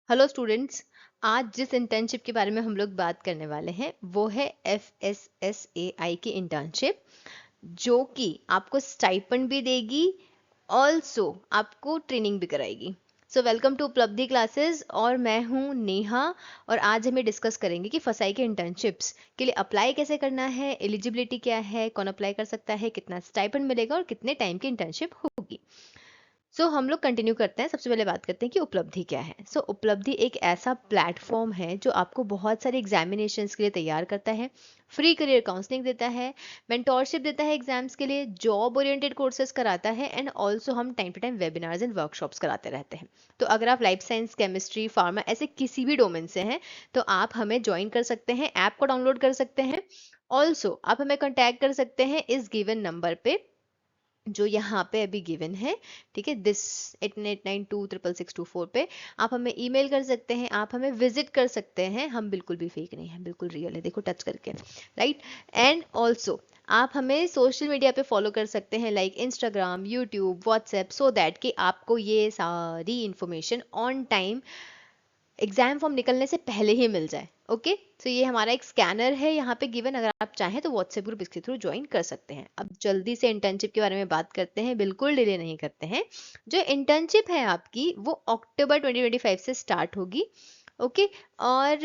Hello students. आज जिस internship के बारे में हम लोग बात करने वाले हैं वो है FSSAI की इंटर्नशिप, जो कि आपको स्टाइपेंड भी देगी, ऑल्सो आपको ट्रेनिंग भी कराएगी। सो वेलकम टू उपलब्धि क्लासेस और मैं हूँ नेहा। और आज हमें डिस्कस करेंगे कि फसाई के इंटर्नशिप्स के लिए अप्लाई कैसे करना है, एलिजिबिलिटी क्या है, कौन अप्लाई कर सकता है, कितना स्टाइपेंड मिलेगा और कितने टाइम की इंटर्नशिप होगी। हम लोग कंटिन्यू करते हैं। सबसे पहले बात करते हैं कि उपलब्धि क्या है। उपलब्धि एक ऐसा प्लेटफॉर्म है जो आपको बहुत सारे एग्जामिनेशंस के लिए तैयार करता है, फ्री करियर काउंसलिंग देता है, मेंटोरशिप देता है एग्जाम्स के लिए, जॉब ओरिएंटेड कोर्सेज कराता है एंड ऑल्सो हम time to time webinars and workshops कराते रहते हैं। तो अगर आप लाइफ साइंस, केमिस्ट्री, फार्मा ऐसे किसी भी डोमेन से हैं तो आप हमें ज्वाइन कर सकते हैं, ऐप को डाउनलोड कर सकते हैं। ऑल्सो आप हमें कॉन्टैक्ट कर सकते हैं इस गिवन नंबर पे जो यहाँ पे अभी गिवन है, ठीक है, दिस 8892666264 पे आप हमें ईमेल कर सकते हैं, आप हमें विजिट कर सकते हैं। हम बिल्कुल भी फेक नहीं है, बिल्कुल रियल है, देखो टच करके, राइट। एंड ऑल्सो आप हमें सोशल मीडिया पे फॉलो कर सकते हैं, like Instagram, YouTube, WhatsApp, so that कि आपको ये सारी information on time exam form निकलने से पहले ही मिल जाए। ओके, तो ये हमारा एक स्कैनर है यहाँ पे गिवन, अगर आप चाहें तो व्हाट्सएप ग्रुप इसके थ्रू ज्वाइन कर सकते हैं। अब जल्दी से इंटर्नशिप के बारे में बात करते हैं, बिल्कुल डिले नहीं करते हैं। जो इंटर्नशिप है आपकी वो अक्टूबर 2025 से स्टार्ट होगी। ओके, और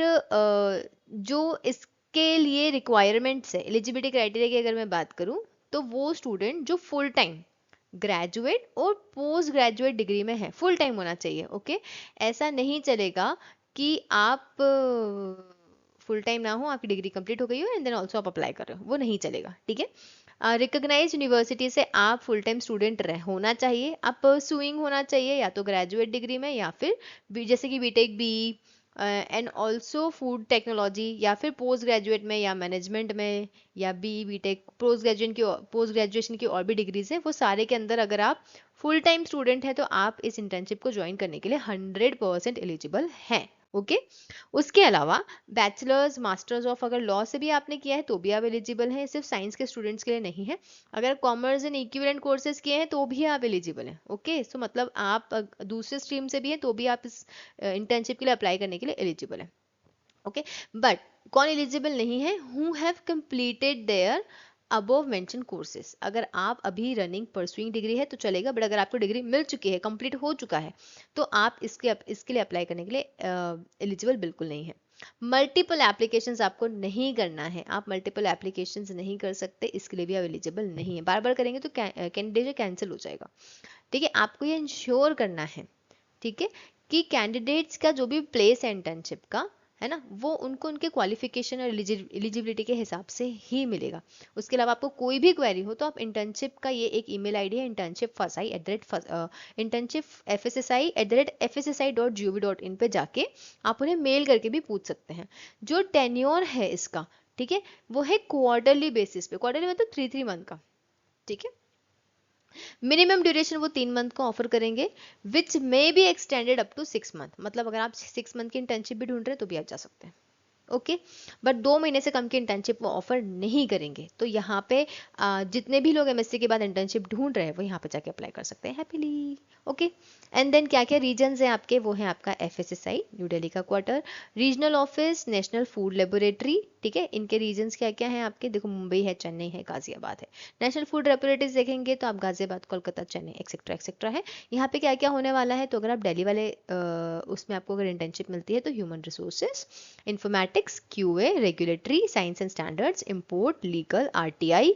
जो इसके लिए रिक्वायरमेंट्स है, एलिजिबिलिटी क्राइटेरिया की अगर मैं बात करूँ तो वो स्टूडेंट जो फुल टाइम ग्रेजुएट और पोस्ट ग्रेजुएट डिग्री में है, फुल टाइम होना चाहिए। ओके, ऐसा नहीं चलेगा कि आप फुल टाइम ना हो, आपकी डिग्री कंप्लीट हो गई हो एंड देन ऑल्सो आप अप्लाई कर रहे हो, वो नहीं चलेगा, ठीक है। रिकॉग्नाइज यूनिवर्सिटी से आप फुल टाइम स्टूडेंट होना चाहिए, आप परसुइंग होना चाहिए या तो ग्रेजुएट डिग्री में या फिर जैसे कि BTech, B and also food technology, या फिर पोस्ट ग्रेजुएट में या मैनेजमेंट में, या बीटेक, पोस्ट ग्रेजुएशन की और भी डिग्रीज है, वो सारे के अंदर अगर आप फुल टाइम स्टूडेंट हैं तो आप इस इंटर्नशिप को ज्वाइन करने के लिए 100% एलिजिबल हैं। ओके, उसके अलावा बैचलर्स, मास्टर्स ऑफ अगर लॉ से भी आपने किया है तो भी आप एलिजिबल हैं, सिर्फ साइंस के स्टूडेंट्स के लिए नहीं है। अगर कॉमर्स एंड इक्विवेलेंट कोर्सेज किए हैं तो भी आप एलिजिबल हैं। ओके, सो मतलब आप दूसरे स्ट्रीम से भी हैं तो भी आप इस इंटर्नशिप के लिए अप्लाई करने के लिए एलिजिबल हैं। ओके, बट कौन एलिजिबल नहीं है? Who have completed there above mention courses. अगर आप अभी रनिंग परसुइंग डिग्री है तो चलेगा, बट अगर आपको डिग्री मिल चुकी है, कंप्लीट हो चुका है, तो आप इसके लिए अप्लाई करने के लिए एलिजिबल बिल्कुल नहीं है। मल्टीपल एप्लीकेशंस आपको नहीं करना है, आप मल्टीपल एप्लीकेशंस नहीं कर सकते, इसके लिए भी आप एलिजिबल नहीं है। बार बार करेंगे तो कैंडिडेट कैंसिल हो जाएगा, ठीक है। आपको ये इंश्योर करना है, ठीक है, कि कैंडिडेट्स का जो भी प्लेस है इंटर्नशिप का, है ना, वो उनको उनके क्वालिफिकेशन और एलिजिबिलिटी के हिसाब से ही मिलेगा। उसके अलावा आपको कोई भी क्वेरी हो तो आप इंटर्नशिप का ये एक ईमेल आईडी है, internshipfsi@fssi.gov.in पे जाके आप उन्हें मेल करके भी पूछ सकते हैं। जो टेन्योर है इसका, ठीक है, वो है क्वार्टरली बेसिस पे, क्वार्टरली मतलब 3 मंथ का, ठीक है। मिनिमम ड्यूरेशन वो 3 मंथ का ऑफर करेंगे, which may be extended up to 6 month. मतलब अगर आप 6 मंथ की इंटर्नशिप भी ढूंढ रहे हैं तो भी आप जा सकते हैं। ओके, बट 2 महीने से कम की इंटर्नशिप वो ऑफर नहीं करेंगे। तो यहाँ पे जितने भी लोग एमएससी के बाद इंटर्नशिप ढूंढ रहे हैं वो यहाँ पे जाके अप्लाई कर सकते हैं हैप्पीली। ओके, एंड देन क्या क्या रीजन्स हैं आपके, वो है आपका एफएसएसआई न्यू दिल्ली का quarter, regional office, national food laboratory, ठीक है। इनके रीजन्स क्या क्या हैं आपके, देखो मुंबई है, चेन्नई है, गाजियाबाद है। नेशनल फूड लेबोरेटरीज देखेंगे तो आप गाजियाबाद, कोलकाता, चेन्नई एक्सेट्रा एक्सेट्रा है। यहाँ पे क्या क्या होने वाला है, तो अगर आप दिल्ली वाले उसमें आपको अगर इंटर्नशिप मिलती है तो human resources, informatics, QA, regulatory, science and standards, import, legal, RTI,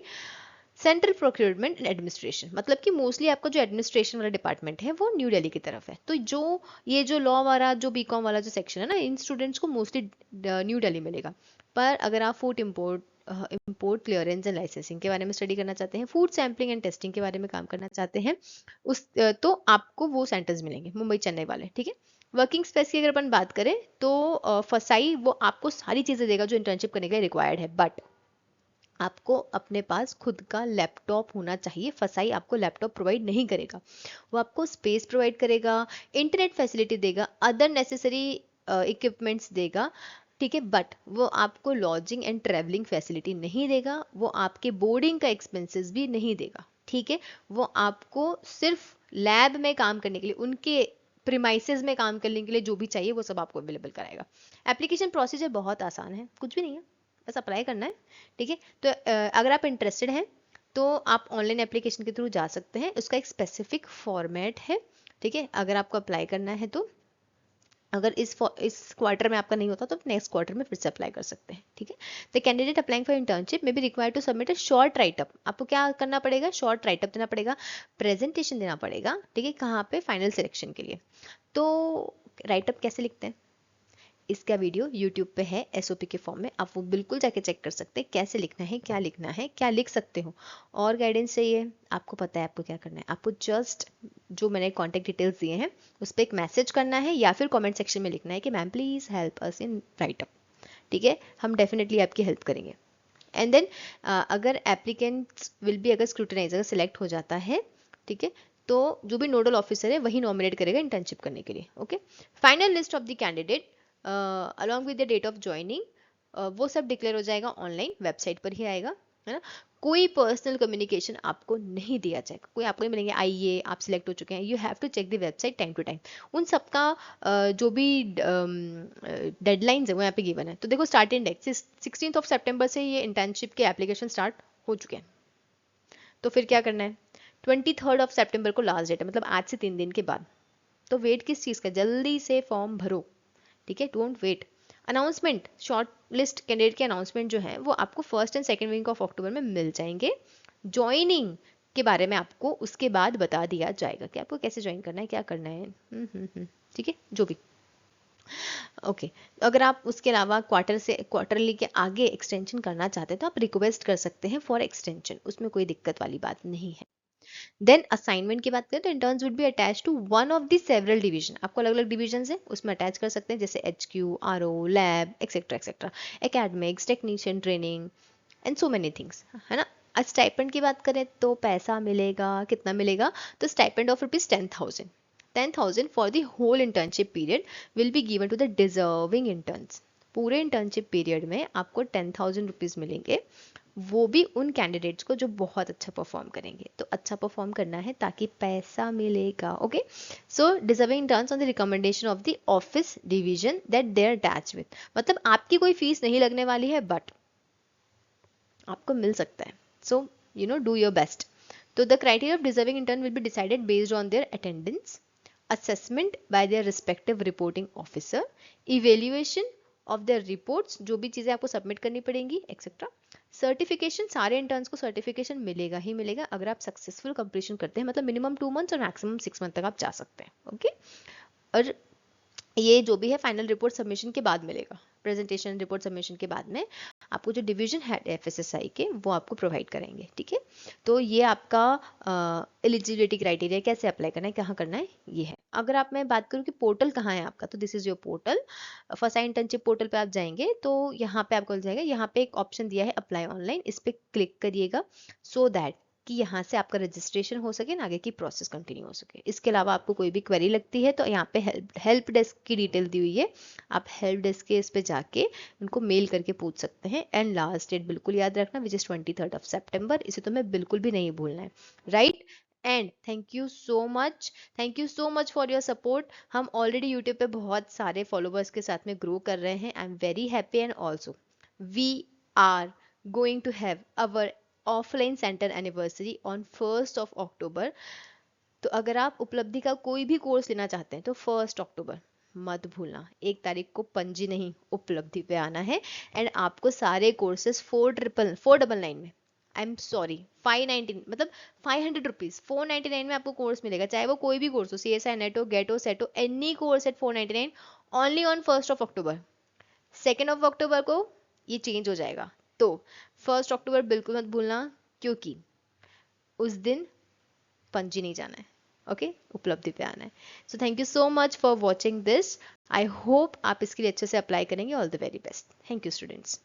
central procurement and administration. मतलब कि मोस्टली आपका जो एडमिनिस्ट्रेशन वाला डिपार्टमेंट है वो न्यू दिल्ली की तरफ है। तो जो ये जो लॉ वाला, जो बीकॉम वाला जो सेक्शन है ना, इन स्टूडेंट्स को मोस्टली न्यू दिल्ली मिलेगा। पर अगर आप food import clearance and licensing के बारे में स्टडी करना चाहते हैं, फूड सैम्पलिंग एंड टेस्टिंग के बारे में काम करना चाहते हैं, तो आपको वो सेंटर्स मिलेंगे, मुंबई, चेन्नई वाले, ठीक है। वर्किंग स्पेस की अगर अपन बात करें तो फसाई वो आपको सारी चीजें देगा जो इंटर्नशिप करने के लिए रिक्वायर्ड है, बट आपको अपने पास खुद का लैपटॉप होना चाहिए। फसाई आपको लैपटॉप प्रोवाइड नहीं करेगा, वो आपको स्पेस प्रोवाइड करेगा, इंटरनेट फैसिलिटी देगा, अदर नेसेसरी इक्विपमेंट्स देगा, ठीक है। बट वो आपको लॉजिंग एंड ट्रेवलिंग फैसिलिटी नहीं देगा, वो आपके बोर्डिंग का एक्सपेंसेस भी नहीं देगा, ठीक है। वो आपको सिर्फ लैब में काम करने के लिए, उनके प्रीमाइसेस में काम करने के लिए जो भी चाहिए वो सब आपको अवेलेबल कराएगा। एप्लीकेशन प्रोसीजर बहुत आसान है, कुछ भी नहीं है, बस अप्लाई करना है, ठीक है। तो अगर आप इंटरेस्टेड हैं तो आप ऑनलाइन एप्लीकेशन के थ्रू जा सकते हैं, उसका एक स्पेसिफिक फॉर्मेट है, ठीक है। अगर आपको अप्लाई करना है तो अगर इस क्वार्टर में आपका नहीं होता तो नेक्स्ट क्वार्टर में फिर से अप्लाई कर सकते हैं, ठीक है। The candidate applying for internship may be required to submit a short writeup. आपको क्या करना पड़ेगा, शॉर्ट राइटअप देना पड़ेगा, प्रेजेंटेशन देना पड़ेगा, ठीक है, कहाँ पे, फाइनल सिलेक्शन के लिए। तो राइटअप कैसे लिखते हैं, इसका वीडियो YouTube पे है SOP के फॉर्म में, आप वो बिल्कुल जाके चेक कर सकते हैं कैसे लिखना है, क्या लिखना है, क्या लिख सकते हो। और गाइडेंस चाहिए, आपको पता है आपको क्या करना है, आपको जस्ट जो मैंने कॉन्टेक्ट डिटेल्स दिए हैं उस पर एक मैसेज करना है या फिर कमेंट सेक्शन में लिखना है कि ma'am please help us in writeup, ठीक है, हम डेफिनेटली आपकी हेल्प करेंगे। एंड देन अगर एप्लीकेंट्स विल बी, अगर स्क्रूटनाइज, अगर सिलेक्ट हो जाता है, ठीक है, तो जो भी नोडल ऑफिसर है वही नॉमिनेट करेगा इंटर्नशिप करने के लिए। Okay, final list of the candidate along with the date of joining वो सब डिक्लेयर हो जाएगा, ऑनलाइन वेबसाइट पर ही आएगा, है ना। कोई पर्सनल कम्युनिकेशन आपको नहीं दिया जाएगा, कोई आपको नहीं मिलेंगे आइए आप सिलेक्ट हो चुके हैं, you have to check the website time to time. उन सबका जो भी डेडलाइंस है वो यहाँ पे गिवन है। तो देखो स्टार्टिंग डेट 16 सितंबर से ये इंटर्नशिप के एप्लीकेशन स्टार्ट हो चुके हैं, तो फिर क्या करना है, 23 सितंबर को लास्ट डेट है, मतलब आज से 3 दिन के बाद। तो वेट किस चीज़ का, जल्दी से फॉर्म भरो, ठीक है, don't wait. Announcement, short list candidate के अनाउंसमेंट जो है वो आपको 1st and 2nd week of October में मिल जाएंगे। ज्वाइनिंग के बारे में आपको उसके बाद बता दिया जाएगा कि आपको कैसे ज्वाइन करना है, क्या करना है, ठीक है, जो भी। ओके, अगर आप उसके अलावा क्वार्टरली के आगे एक्सटेंशन करना चाहते हैं तो आप रिक्वेस्ट कर सकते हैं फॉर एक्सटेंशन, उसमें कोई दिक्कत वाली बात नहीं है। देन असाइनमेंट की बात करें तो interns would be attach to one of the several division, आपको अलग अलग डिवीजन है उसमें अटैच कर सकते हैं, जैसे HQ, RO, lab, etcetera etcetera, academics, technician training and so many things, है ना। आज स्टाइपेंड की बात करें तो पैसा मिलेगा, कितना मिलेगा, तो stipend of ₹10,000, 10,000 for the whole internship period will be given to the deserving interns. पूरे इंटर्नशिप पीरियड में आपको ₹10,000 मिलेंगे, वो भी उन कैंडिडेट्स को जो बहुत अच्छा परफॉर्म करेंगे। तो अच्छा परफॉर्म करना है ताकि पैसा मिलेगा। Okay, so deserving interns on the recommendation of the office division that they are attach with, मतलब आपकी कोई फीस नहीं लगने वाली है बट आपको मिल सकता है। So do your best. तो the criteria of deserving intern will be decided based on their attendance, assessment by their respective reporting officer, evaluation of their reports, जो भी चीज़ें आपको सबमिट करनी पड़ेंगी, एक्सेट्रा। सर्टिफिकेशन, सारे इंटर्न्स को सर्टिफिकेशन मिलेगा ही मिलेगा अगर आप सक्सेसफुल कंप्लीशन करते हैं, मतलब मिनिमम 2 मंथ्स और मैक्सिमम 6 मंथ तक आप जा सकते हैं। ओके, और ये जो भी है फाइनल रिपोर्ट सबमिशन के बाद मिलेगा, प्रेजेंटेशन रिपोर्ट सबमिशन के बाद में आपको जो डिवीजन हेड FSSI के वो आपको प्रोवाइड करेंगे, ठीक है। तो ये आपका एलिजिबिलिटी क्राइटेरिया, कैसे अप्लाई करना है, कहाँ करना है, ये है। अगर आप मैं बात करूँ कि पोर्टल कहाँ है आपका, तो this is your portal, first internship portal पे आप जाएंगे तो यहाँ पे आपको मिल जाएगा, यहाँ पे एक ऑप्शन दिया है अप्लाई ऑनलाइन, इस पर क्लिक करिएगा सो दैट कि यहाँ से आपका रजिस्ट्रेशन हो सके, आगे की प्रोसेस कंटिन्यू हो सके। इसके अलावा आपको कोई भी क्वेरी लगती है तो यहाँ पे हेल्प डेस्क की डिटेल दी हुई है, आप हेल्प डेस्क के इस पे जाके उनको मेल करके पूछ सकते हैं। एंड लास्ट डेट बिल्कुल याद रखना, विच इज 23 सितंबर, इसे तो मैं बिल्कुल भी नहीं भूलना है, right. And thank you so much for your support. हम ऑलरेडी यूट्यूब पे बहुत सारे फॉलोवर्स के साथ में ग्रो कर रहे हैं, I am very happy. And also we are going to have our offline centre anniversary on 1st October। तो अगर आप उपलब्धि का कोई भी कोर्स लेना चाहते हैं तो 1 अक्टूबर मत भूलना, 1 तारीख को पणजी नहीं उपलब्धि पे आना है। एंड आपको सारे कोर्सेज 499 में, आई एम सॉरी 590, मतलब ₹500, 499 में आपको कोर्स मिलेगा, चाहे वो कोई भी कोर्स हो, CSI, NATO, Geto, सेटो, any course eight 499 only on 1 अक्टूबर। 2 अक्टूबर को ये चेंज हो जाएगा, तो 1 अक्टूबर बिल्कुल मत भूलना, क्योंकि उस दिन पणजी नहीं जाना है, ओके, उपलब्धि पे आना है। So thank you so much for watching this, I hope आप इसके लिए अच्छे से अप्लाई करेंगे। All the very best, thank you students.